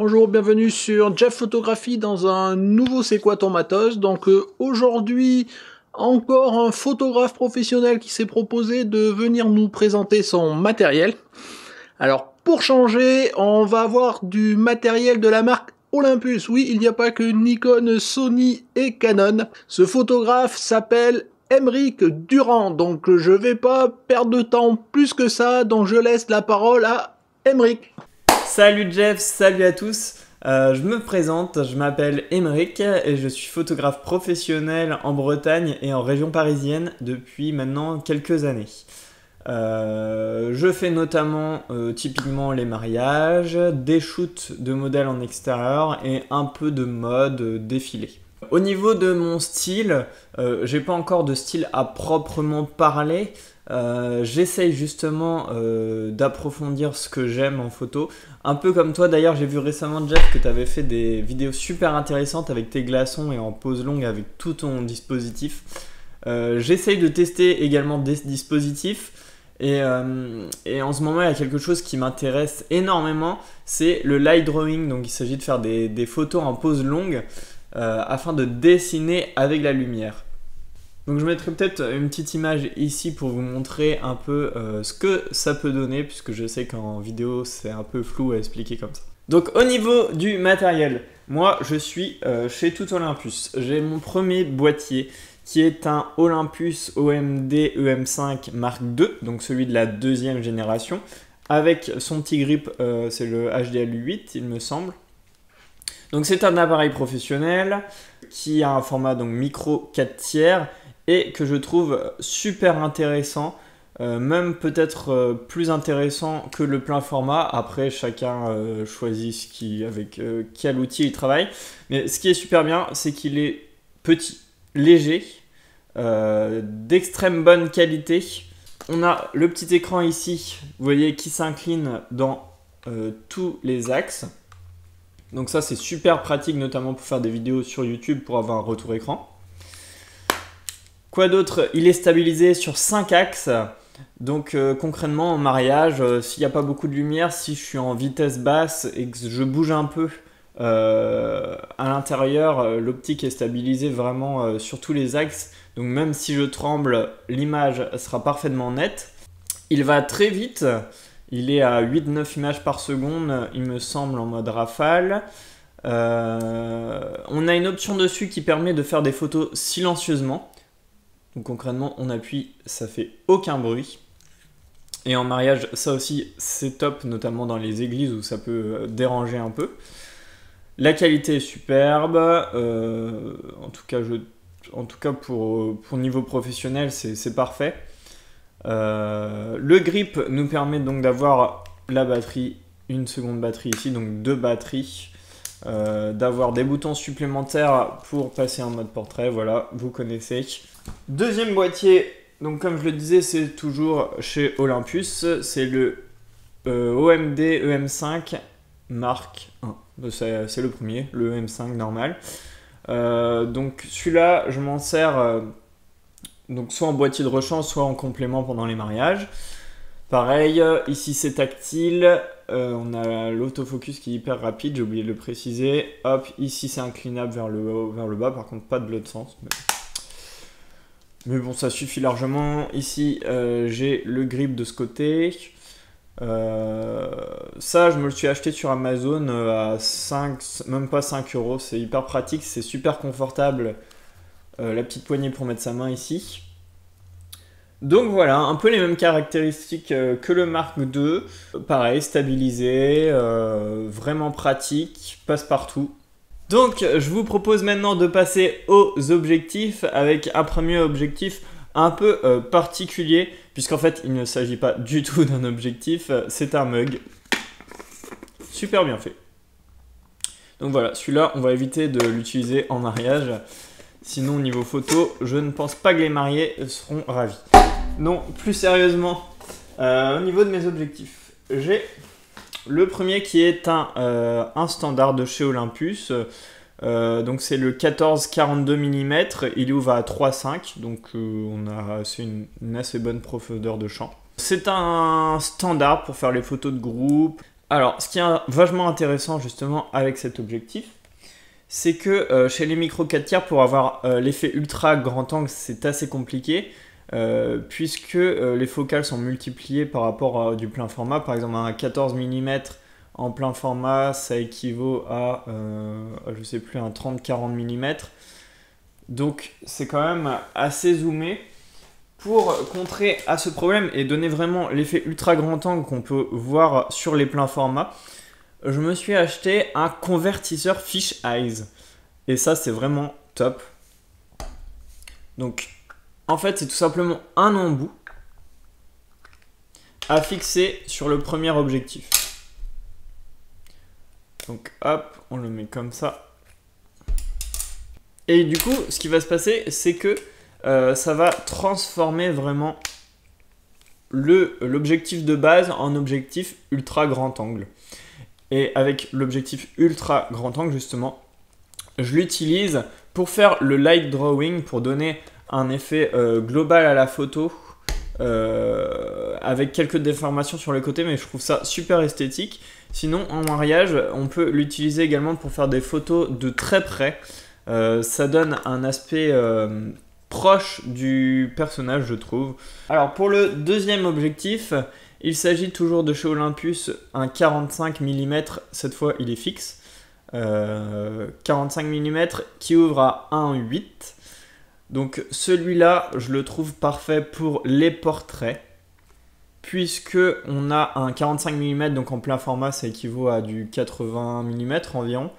Bonjour, bienvenue sur Jeff Photographie dans un nouveau C'est quoi ton matos. Donc aujourd'hui, encore un photographe professionnel qui s'est proposé de venir nous présenter son matériel. Alors pour changer, on va avoir du matériel de la marque Olympus. Oui, il n'y a pas que Nikon, Sony et Canon. Ce photographe s'appelle Aymeric Durand. Donc je vais pas perdre de temps plus que ça, donc je laisse la parole à Aymeric. Salut Jeff, salut à tous. Je me présente, je m'appelle Aymeric et je suis photographe professionnel en Bretagne et en région parisienne depuis maintenant quelques années. Je fais notamment typiquement les mariages, des shoots de modèles en extérieur et un peu de mode défilé. Au niveau de mon style, j'ai pas encore de style à proprement parler. J'essaye justement d'approfondir ce que j'aime en photo. Un peu comme toi d'ailleurs, j'ai vu récemment Jeff que tu avais fait des vidéos super intéressantes avec tes glaçons et en pose longue avec tout ton dispositif. J'essaye de tester également des dispositifs et en ce moment il y a quelque chose qui m'intéresse énormément, c'est le light drawing. Donc il s'agit de faire des photos en pose longue afin de dessiner avec la lumière. Donc je mettrai peut-être une petite image ici pour vous montrer un peu ce que ça peut donner, puisque je sais qu'en vidéo c'est un peu flou à expliquer comme ça. Donc au niveau du matériel, moi je suis chez Tout Olympus. J'ai mon premier boîtier qui est un Olympus OMD EM5 Mark II, donc celui de la deuxième génération, avec son petit grip, c'est le HDL8 il me semble. Donc c'est un appareil professionnel qui a un format donc micro 4 tiers et que je trouve super intéressant, même peut-être plus intéressant que le plein format. Après chacun choisit avec quel outil il travaille, mais ce qui est super bien c'est qu'il est petit, léger, d'extrême bonne qualité. On a le petit écran ici, vous voyez, qui s'incline dans tous les axes. Donc ça c'est super pratique, notamment pour faire des vidéos sur YouTube pour avoir un retour écran. Quoi d'autre? Il est stabilisé sur 5 axes. Donc concrètement en mariage, s'il n'y a pas beaucoup de lumière, si je suis en vitesse basse et que je bouge un peu à l'intérieur, l'optique est stabilisée vraiment sur tous les axes. Donc même si je tremble, l'image sera parfaitement nette. Il va très vite. Il est à 8-9 images par seconde, il me semble, en mode rafale. On a une option dessus qui permet de faire des photos silencieusement. Donc concrètement, on appuie, ça fait aucun bruit. Et en mariage, ça aussi, c'est top, notamment dans les églises où ça peut déranger un peu. La qualité est superbe. En tout cas pour niveau professionnel, c'est parfait. Le grip nous permet donc d'avoir la batterie, une seconde batterie ici, donc 2 batteries, d'avoir des boutons supplémentaires pour passer en mode portrait, voilà, vous connaissez. Deuxième boîtier, donc comme je le disais, c'est toujours chez Olympus, c'est le OMD EM5 Mark I, c'est le premier, le EM5 normal. Donc celui-là, je m'en sers donc soit en boîtier de rechange, soit en complément pendant les mariages. Pareil, ici c'est tactile, on a l'autofocus qui est hyper rapide, j'ai oublié de le préciser. Hop, ici c'est inclinable vers le haut, vers le bas, par contre pas de l'autre sens. Mais bon, ça suffit largement. Ici, j'ai le grip de ce côté. Ça, je me le suis acheté sur Amazon à 5, même pas 5 €. C'est hyper pratique, c'est super confortable. La petite poignée pour mettre sa main ici. Donc voilà, un peu les mêmes caractéristiques que le Mark II. Pareil, stabilisé, vraiment pratique, passe partout. Donc je vous propose maintenant de passer aux objectifs avec un premier objectif un peu particulier, puisqu'en fait il ne s'agit pas du tout d'un objectif, c'est un mug. Super bien fait. Donc voilà, celui-là on va éviter de l'utiliser en mariage. Sinon, niveau photo, je ne pense pas que les mariés seront ravis. Non, plus sérieusement, au niveau de mes objectifs, j'ai le premier qui est un standard de chez Olympus. Donc c'est le 14-42 mm, il ouvre à 3,5, donc c'est une assez bonne profondeur de champ. C'est un standard pour faire les photos de groupe, Alors, ce qui est vachement intéressant justement avec cet objectif, c'est que chez les micro 4/3, pour avoir l'effet ultra grand angle, c'est assez compliqué, puisque les focales sont multipliées par rapport à du plein format. Par exemple, un 14 mm en plein format, ça équivaut à, je sais plus, un 30-40 mm. Donc, c'est quand même assez zoomé. Pour contrer à ce problème et donner vraiment l'effet ultra grand angle qu'on peut voir sur les pleins formats, je me suis acheté un convertisseur Fish Eyes. Et ça, c'est vraiment top. Donc, en fait, c'est tout simplement un embout à fixer sur le premier objectif. Donc, hop, on le met comme ça. Et du coup, ce qui va se passer, c'est que ça va transformer vraiment l'objectif de base en objectif ultra grand angle. Et avec l'objectif ultra grand angle, justement, je l'utilise pour faire le light drawing, pour donner un effet global à la photo, avec quelques déformations sur les côtés, mais je trouve ça super esthétique. Sinon, en mariage, on peut l'utiliser également pour faire des photos de très près. Ça donne un aspect proche du personnage, je trouve. Alors pour le deuxième objectif, il s'agit toujours de chez Olympus, un 45 mm, cette fois il est fixe, 45 mm qui ouvre à 1,8. Donc celui-là, je le trouve parfait pour les portraits, puisque on a un 45 mm, donc en plein format, ça équivaut à du 80 mm environ.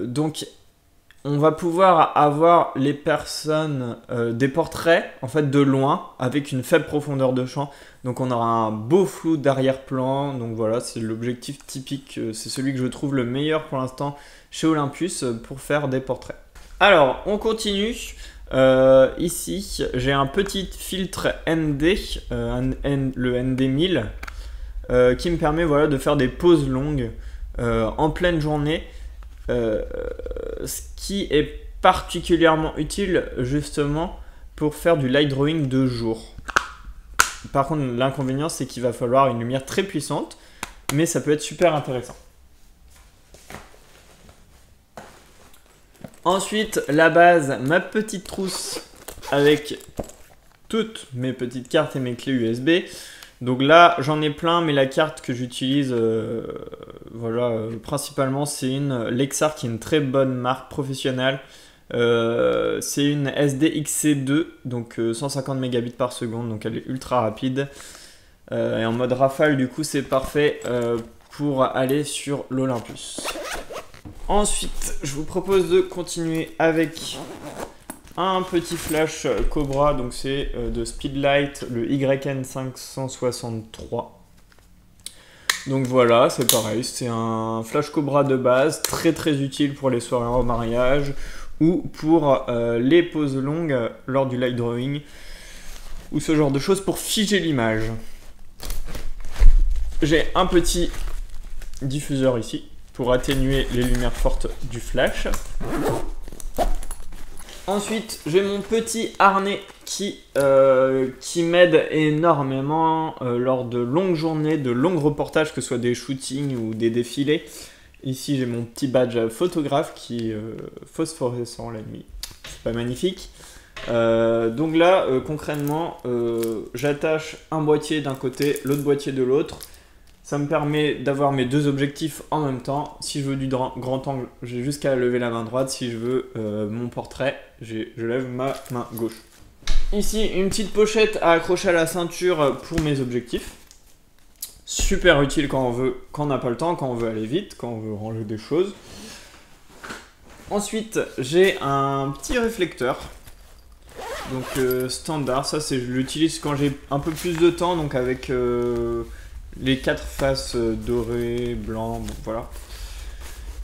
Donc on va pouvoir avoir les personnes, des portraits en fait de loin avec une faible profondeur de champ. Donc on aura un beau flou d'arrière-plan. Donc voilà, c'est l'objectif typique, c'est celui que je trouve le meilleur pour l'instant chez Olympus pour faire des portraits. Alors on continue. Ici j'ai un petit filtre ND, le ND1000, qui me permet voilà, de faire des pauses longues en pleine journée. Ce qui est particulièrement utile justement pour faire du light drawing de jour. Par contre, l'inconvénient c'est qu'il va falloir une lumière très puissante, mais ça peut être super intéressant. Ensuite, la base, ma petite trousse avec toutes mes petites cartes et mes clés USB. Donc là, j'en ai plein, mais la carte que j'utilise principalement, c'est une Lexar qui est une très bonne marque professionnelle. C'est une SDXC2, donc 150 mégabits par seconde, donc elle est ultra rapide. Et en mode rafale, du coup, c'est parfait pour aller sur l'Olympus. Ensuite, je vous propose de continuer avec un petit flash Cobra, donc c'est de Speedlight, le YN563. Donc voilà, c'est pareil, c'est un flash Cobra de base, très très utile pour les soirées en mariage ou pour les poses longues lors du light drawing ou ce genre de choses pour figer l'image. J'ai un petit diffuseur ici pour atténuer les lumières fortes du flash. Ensuite, j'ai mon petit harnais qui m'aide énormément lors de longues journées, de longs reportages, que ce soit des shootings ou des défilés. Ici, j'ai mon petit badge photographe qui est phosphorescent la nuit. C'est pas magnifique. Donc là, concrètement, j'attache un boîtier d'un côté, l'autre boîtier de l'autre. Ça me permet d'avoir mes deux objectifs en même temps. Si je veux du grand angle, j'ai juste qu'à lever la main droite. Si je veux mon portrait, je lève ma main gauche. Ici, une petite pochette à accrocher à la ceinture pour mes objectifs. Super utile quand on n'a pas le temps, quand on veut aller vite, quand on veut ranger des choses. Ensuite, j'ai un petit réflecteur. Donc standard, ça je l'utilise quand j'ai un peu plus de temps, donc avec les 4 faces dorées, blanc, bon, voilà.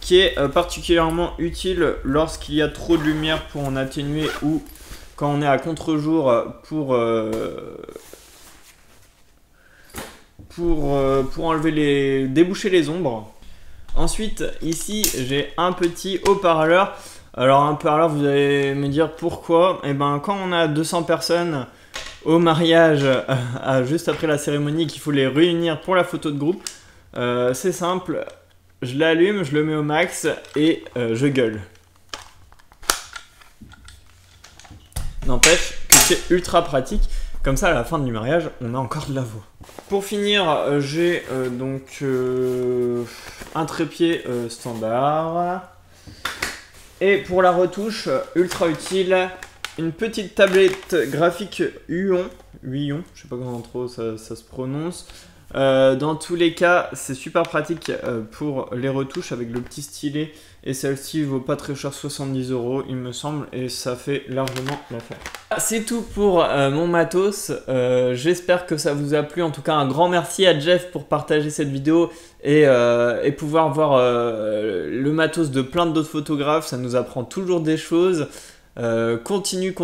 Qui est particulièrement utile lorsqu'il y a trop de lumière pour en atténuer ou quand on est à contre-jour pour déboucher les ombres. Ensuite, ici, j'ai un petit haut-parleur. Alors, un haut-parleur, vous allez me dire pourquoi. Eh ben, quand on a 200 personnes au mariage, juste après la cérémonie, qu'il faut les réunir pour la photo de groupe. C'est simple, je l'allume, je le mets au max et je gueule. N'empêche que c'est ultra pratique, comme ça à la fin du mariage, on a encore de la voix. Pour finir, j'ai donc un trépied standard. Et pour la retouche, ultra utile, une petite tablette graphique Huion, je sais pas comment trop ça se prononce. Dans tous les cas, c'est super pratique pour les retouches avec le petit stylet. Et celle-ci vaut pas très cher, 70 € il me semble, et ça fait largement l'affaire. C'est tout pour mon matos. J'espère que ça vous a plu. En tout cas, un grand merci à Jeff pour partager cette vidéo et pouvoir voir le matos de plein d'autres photographes. Ça nous apprend toujours des choses. Continue.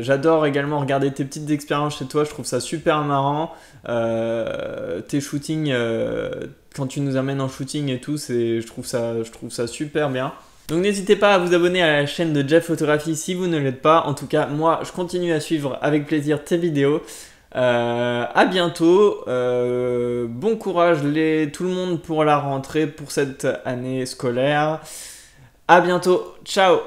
J'adore également regarder tes petites expériences chez toi. Je trouve ça super marrant. Tes shootings, quand tu nous amènes en shooting et tout, je trouve ça super bien. Donc n'hésitez pas à vous abonner à la chaîne de Jeff Photographie si vous ne l'êtes pas. En tout cas, moi, je continue à suivre avec plaisir tes vidéos. À bientôt. Bon courage tout le monde pour la rentrée, pour cette année scolaire. À bientôt. Ciao.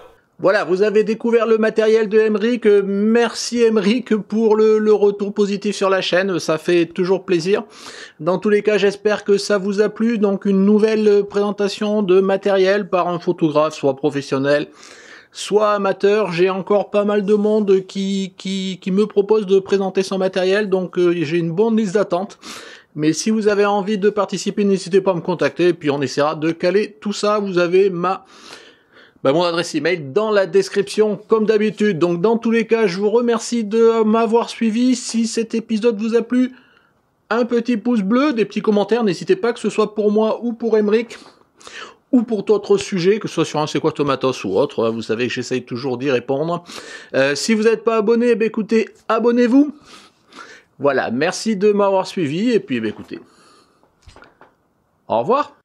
Voilà, vous avez découvert le matériel de Emeric. Merci Emeric pour le retour positif sur la chaîne, ça fait toujours plaisir. Dans tous les cas, j'espère que ça vous a plu. Donc une nouvelle présentation de matériel par un photographe, soit professionnel, soit amateur. J'ai encore pas mal de monde qui me propose de présenter son matériel, donc j'ai une bonne liste d'attente. Mais si vous avez envie de participer, n'hésitez pas à me contacter, et puis on essaiera de caler tout ça. Vous avez mon adresse email dans la description comme d'habitude. Donc dans tous les cas, je vous remercie de m'avoir suivi. Si cet épisode vous a plu, un petit pouce bleu, des petits commentaires. N'hésitez pas, que ce soit pour moi ou pour Emeric, ou pour d'autres sujets, que ce soit sur un C'est quoi Tomatos ou autre. Vous savez que j'essaye toujours d'y répondre. Si vous n'êtes pas abonné, écoutez, abonnez-vous. Voilà, merci de m'avoir suivi. Et puis écoutez, au revoir.